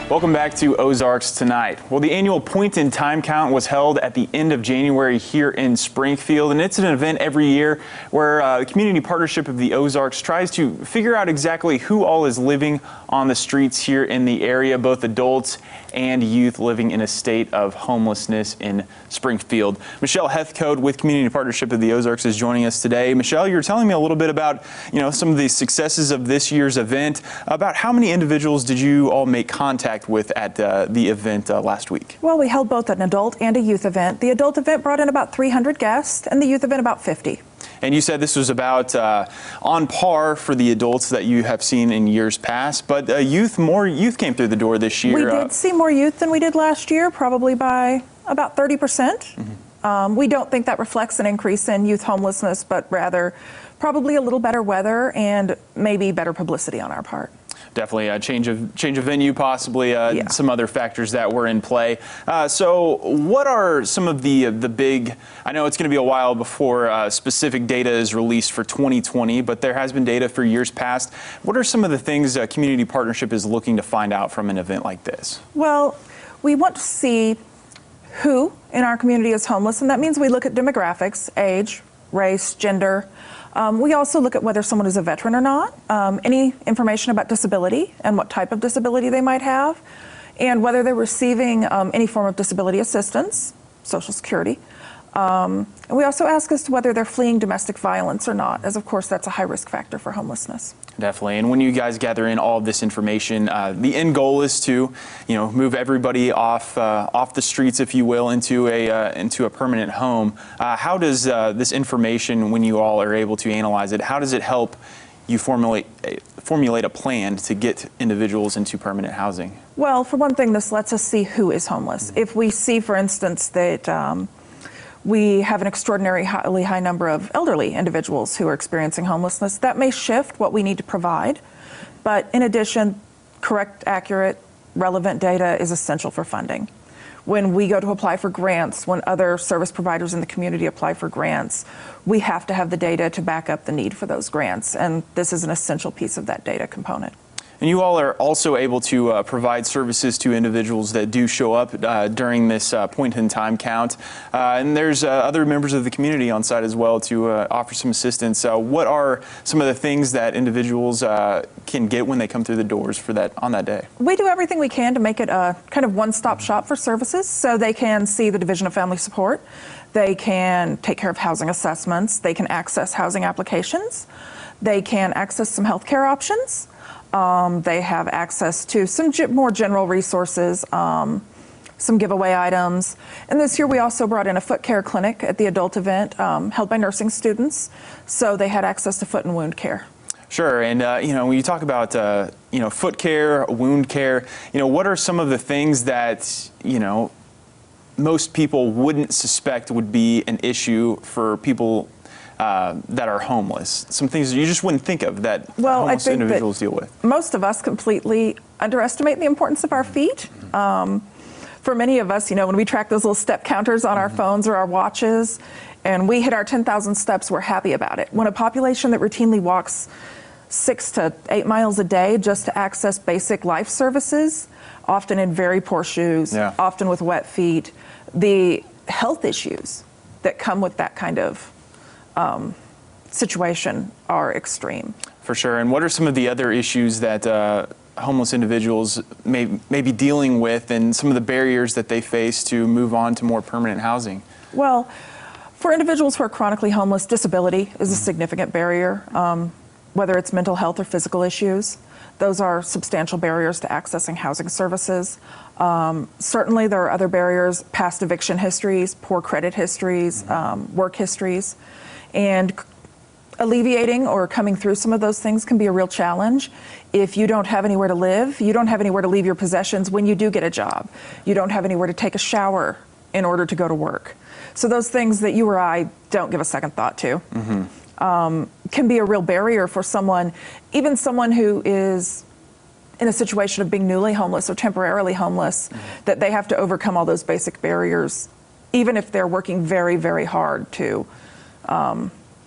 Welcome back to Ozarks Tonight. Well, the annual Point in Time Count was held at the end of January here in Springfield, and it's an event every year where the Community Partnership of the Ozarks tries to figure out exactly who all is living on the streets here in the area, both adults and youth living in a state of homelessness in Springfield. Michelle Hethcoat with Community Partnership of the Ozarks is joining us today. Michelle, you're telling me a little bit about, some of the successes of this year's event. About how many individuals did you all make contact with at the event last week? Well, we held both an adult and a youth event. The adult event brought in about 300 guests and the youth event about 50. And you said this was about on par for the adults that you have seen in years past, but more youth came through the door this year. We did see more youth than we did last year, probably by about 30%. Mm-hmm. We don't think that reflects an increase in youth homelessness, but rather probably a little better weather and maybe better publicity on our part. Definitely a change of venue, possibly some other factors that were in play. So what are some of the big, I know it's going to be a while before specific data is released for 2020, but there has been data for years past. What are some of the things Community Partnership is looking to find out from an event like this? Well, we want to see who in our community is homeless, and that means we look at demographics, age, race, gender. We also look at whether someone is a veteran or not, any information about disability and what type of disability they might have, and whether they're receiving any form of disability assistance, Social Security. And we also ask as to whether they're fleeing domestic violence or not, as of course that's a high risk factor for homelessness. Definitely. And when you guys gather in all of this information, the end goal is to, move everybody off the streets, if you will, into a permanent home. How does this information, when you all are able to analyze it, how does it help you formulate a plan to get individuals into permanent housing? Well, for one thing, this lets us see who is homeless. If we see, for instance, that we have an extraordinarily high number of elderly individuals who are experiencing homelessness, that may shift what we need to provide. But in addition, correct, accurate, relevant data is essential for funding. When we go to apply for grants, when other service providers in the community apply for grants, we have to have the data to back up the need for those grants. And this is an essential piece of that data component. And you all are also able to provide services to individuals that do show up during this point in time count. And there's other members of the community on site as well to offer some assistance. What are some of the things that individuals can get when they come through the doors on that day? We do everything we can to make it a kind of one-stop shop for services, so they can see the Division of Family Support, they can take care of housing assessments, they can access housing applications, they can access some health care options. They have access to some more general resources, some giveaway items. And this year we also brought in a foot care clinic at the adult event held by nursing students, so they had access to foot and wound care. Sure, and when you talk about foot care, wound care, what are some of the things that most people wouldn't suspect would be an issue for people that are homeless? Some things you just wouldn't think of that homeless individuals deal with. Most of us completely underestimate the importance of our feet. For many of us, when we track those little step counters on our phones or our watches, and we hit our 10,000 steps, we're happy about it. When a population that routinely walks 6 to 8 miles a day just to access basic life services, often in very poor shoes, often with wet feet, the health issues that come with that kind of situation are extreme. For sure. And what are some of the other issues that homeless individuals may be dealing with, and some of the barriers that they face to move on to more permanent housing? Well, for individuals who are chronically homeless, disability is a significant barrier, whether it's mental health or physical issues. Those are substantial barriers to accessing housing services. Certainly there are other barriers, past eviction histories, poor credit histories, work histories. And alleviating or coming through some of those things can be a real challenge. If you don't have anywhere to live, you don't have anywhere to leave your possessions when you do get a job. You don't have anywhere to take a shower in order to go to work. So those things that you or I don't give a second thought to can be a real barrier for someone, even someone who is in a situation of being newly homeless or temporarily homeless, that they have to overcome all those basic barriers, even if they're working very, very hard to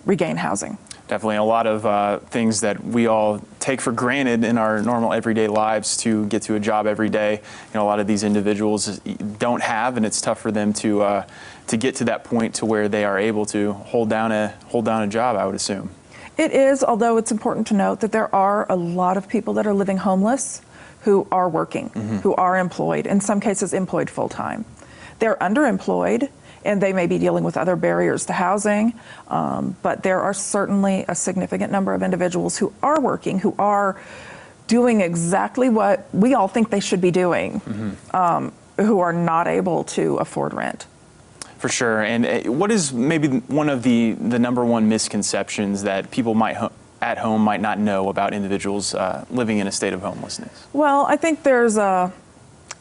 regain housing. Definitely a lot of things that we all take for granted in our normal everyday lives to get to a job every day. You know, a lot of these individuals don't have, and it's tough for them to get to that point to where they are able to hold down a job, I would assume. It is, although it's important to note that there are a lot of people that are living homeless who are working, who are employed, in some cases employed full-time. They're underemployed, and they may be dealing with other barriers to housing, but there are certainly a significant number of individuals who are working, who are doing exactly what we all think they should be doing, who are not able to afford rent. For sure. And what is maybe one of the number one misconceptions that people at home might not know about individuals living in a state of homelessness? Well, I think there's a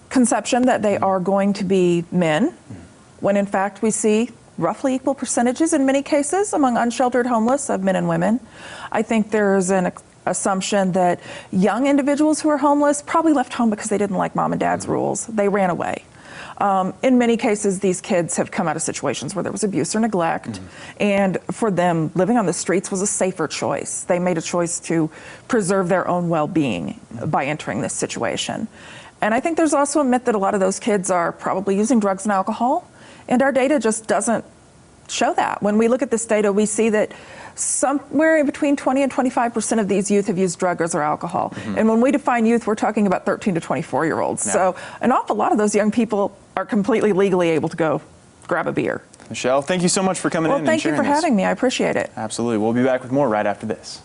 conception that they are going to be men, when in fact we see roughly equal percentages in many cases among unsheltered homeless of men and women. I think there's an assumption that young individuals who are homeless probably left home because they didn't like mom and dad's rules. They ran away. In many cases, these kids have come out of situations where there was abuse or neglect, and for them, living on the streets was a safer choice. They made a choice to preserve their own well-being by entering this situation. And I think there's also a myth that a lot of those kids are probably using drugs and alcohol, and our data just doesn't show that. When we look at this data, we see that somewhere in between 20 and 25% of these youth have used drugs or alcohol. And when we define youth, we're talking about 13 to 24-year-olds. Yeah. So an awful lot of those young people are completely legally able to go grab a beer. Michelle, thank you so much for coming in and sharing Well, thank you for having me. I appreciate it. Absolutely. We'll be back with more right after this.